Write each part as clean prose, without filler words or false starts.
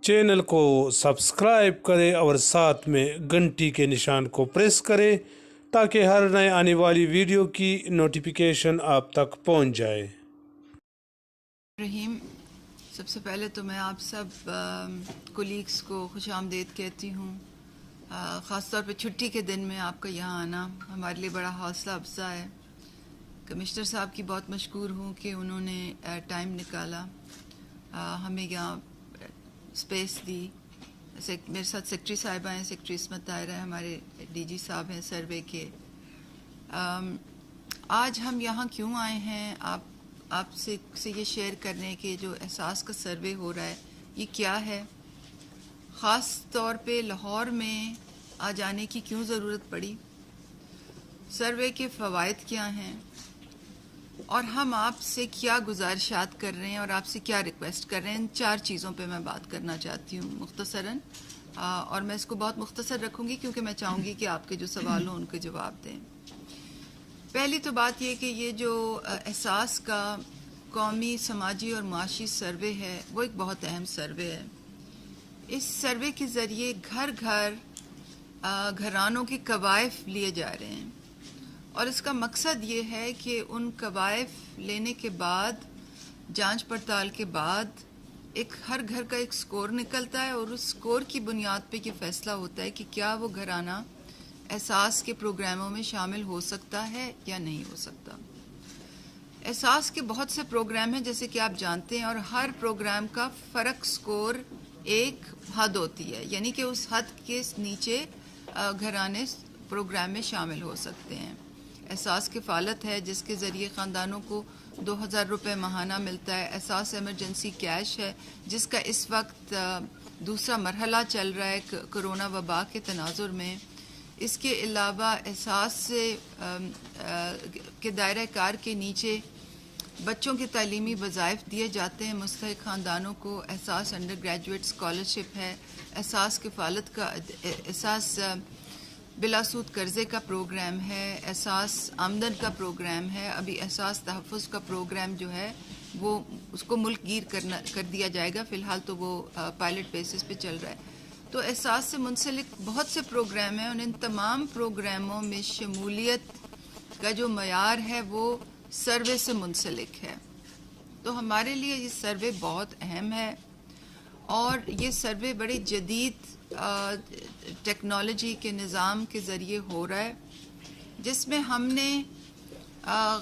Channel को subscribe करें और साथ में घंटी के निशान को प्रेस करें ताकि हर नए आने वाली वीडियो की नोटिफिकेशन आप तक पहुंच जाए। रहीम, सबसे पहले तो मैं आप सब कोलीग्स को खुशामदीद कहती हूँ। ख़ास तौर पे छुट्टी के दिन में आपका यहाँ आना हमारे लिए बड़ा हौसला अफजा है। कमिश्नर साहब की बहुत मशकूर हूँ कि उन्होंने टाइम निकाला, हमें यहाँ स्पेस दी। मेरे साथ सेक्रेटरी साहिबा हैं, सेक्रेटरी इसमत ताहिरा है, हमारे डीजी साहब हैं सर्वे के। आज हम यहाँ क्यों आए हैं आपसे ये शेयर करने के जो एहसास का सर्वे हो रहा है ये क्या है, ख़ास तौर पे लाहौर में आ जाने की क्यों ज़रूरत पड़ी, सर्वे के फ़वाइद क्या हैं और हम आपसे क्या गुजारिशात कर रहे हैं और आपसे क्या रिक्वेस्ट कर रहे हैं। इन 4 चीज़ों पे मैं बात करना चाहती हूँ मुख्तसरन, और मैं इसको बहुत मुख्तसर रखूँगी क्योंकि मैं चाहूँगी कि आपके जो सवाल हों उनके जवाब दें। पहली तो बात ये कि ये जो एहसास का कौमी, समाजी और माशी सर्वे है वो एक बहुत अहम सर्वे है। इस सर्वे के ज़रिए घर घर घरानों के कवायफ लिए जा रहे हैं और इसका मकसद ये है कि उन कवायफ लेने के बाद, जांच पड़ताल के बाद एक हर घर का एक स्कोर निकलता है और उस स्कोर की बुनियाद पे ये फ़ैसला होता है कि क्या वो घराना एहसास के प्रोग्रामों में शामिल हो सकता है या नहीं हो सकता। एहसास के बहुत से प्रोग्राम हैं जैसे कि आप जानते हैं, और हर प्रोग्राम का फ़र्क स्कोर एक हद होती है, यानी कि उस हद के नीचे घराने प्रोग्राम में शामिल हो सकते हैं। एहसास किफ़ालत है जिसके ज़रिए ख़ानदानों को 2000 रुपये माहाना मिलता है। एहसास एमरजेंसी कैश है जिसका इस वक्त दूसरा मरहला चल रहा है कोरोना वबा के तनाजुर में। इसके अलावा एहसास से के दायरा कार के नीचे बच्चों के तालीमी वज़ाइफ दिए जाते हैं मुस्तहिक़ ख़ानदानों को। एहसास अंडर ग्रेजुएट स्कॉलरशिप है, एहसास किफ़ालत का, एहसास बिलासूद कर्ज़े का प्रोग्राम है, एहसास आमदन का प्रोग्राम है। अभी एहसास तहफ़्फ़ुज़ का प्रोग्राम जो है वो उसको मुल्कगीर कर दिया जाएगा, फ़िलहाल तो वो पायलट बेसिस पे चल रहा है। तो एहसास से मुंसलिक बहुत से प्रोग्राम हैं और इन तमाम प्रोग्रामों में शमूलियत का जो मयार है वो सर्वे से मुंसलिक है। तो हमारे लिए ये सर्वे बहुत अहम है और ये सर्वे बड़े जदीद टेक्नोलॉजी के निज़ाम के ज़रिए हो रहा है, जिसमें हमने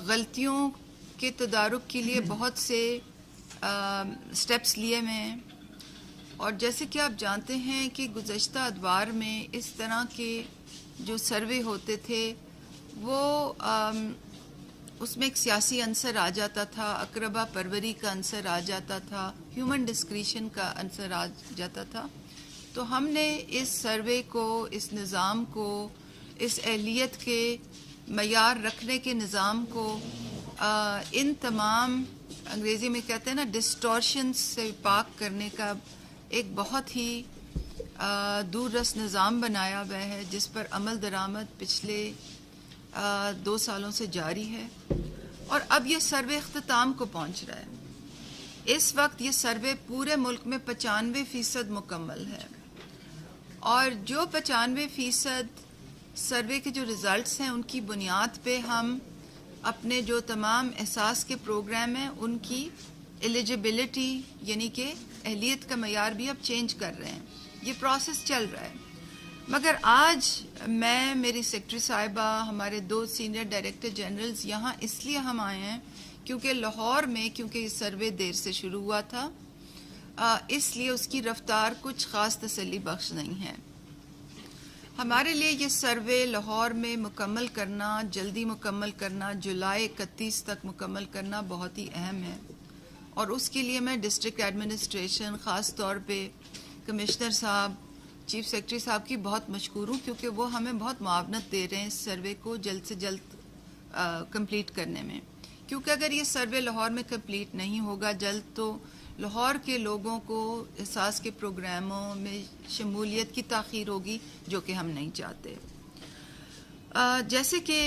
गलतियों के तदारुक के लिए बहुत से स्टेप्स लिए हुए हैं। और जैसे कि आप जानते हैं कि गुज़श्ता अदवार में इस तरह के जो सर्वे होते थे वो उसमें एक सियासी अंसर आ जाता था, अकरबा परवरी का अंसर आ जाता था, ह्यूमन डिस्क्रिशन का अंसर आ जाता था। तो हमने इस सर्वे को, इस निज़ाम को, इस अहलियत के मयार रखने के निज़ाम को इन तमाम, अंग्रेज़ी में कहते हैं ना, डिस्टॉर्शन से पाक करने का एक बहुत ही दूररस निज़ाम बनाया हुआ है जिस पर अमल दरामद पिछले 2 सालों से जारी है और अब ये सर्वे इख्तिताम को पहुंच रहा है। इस वक्त ये सर्वे पूरे मुल्क में 95% मुकम्मल है और जो 95% सर्वे के जो रिज़ल्ट्स हैं उनकी बुनियाद पे हम अपने जो तमाम एहसास के प्रोग्राम हैं उनकी एलिजिबिलिटी यानी कि अहलियत का मयार भी अब चेंज कर रहे हैं। ये प्रोसेस चल रहा है। मगर आज मैं, मेरी सेक्रेटरी साहिबा, हमारे 2 सीनियर डायरेक्टर जनरल्स यहाँ इसलिए हम आए हैं क्योंकि लाहौर में, क्योंकि ये सर्वे देर से शुरू हुआ था, इसलिए उसकी रफ्तार कुछ ख़ास तसल्ली बख्श नहीं है। हमारे लिए ये सर्वे लाहौर में मुकम्मल करना, जल्दी मुकम्मल करना, जुलाई 31 तक मुकम्मल करना बहुत ही अहम है और उसके लिए मैं डिस्ट्रिक्ट एडमिनिस्ट्रेशन, ख़ास तौर पे कमिश्नर साहब, चीफ सेक्रेटरी साहब की बहुत मशकूर हूँ क्योंकि वो हमें बहुत मुआवनत दे रहे हैं इस सर्वे को जल्द से जल्द कंप्लीट करने में। क्योंकि अगर ये सर्वे लाहौर में कंप्लीट नहीं होगा जल्द तो लाहौर के लोगों को एहसास के प्रोग्रामों में शमूलियत की ताख़ीर होगी जो कि हम नहीं चाहते। जैसे कि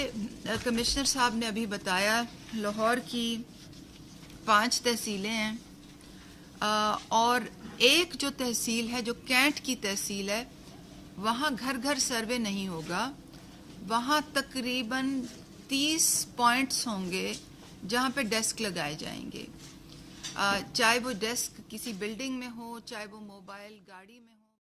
कमिश्नर साहब ने अभी बताया, लाहौर की 5 तहसीलें हैं اور ایک جو تحصیل ہے جو کینٹ کی تحصیل ہے وہاں گھر گھر سروے نہیں ہوگا، وہاں تقریباً 30 پوائنٹس ہوں گے جہاں پہ ڈیسک لگائے جائیں گے، چاہے وہ ڈیسک کسی بلڈنگ میں ہو، چاہے وہ موبائل گاڑی میں ہو۔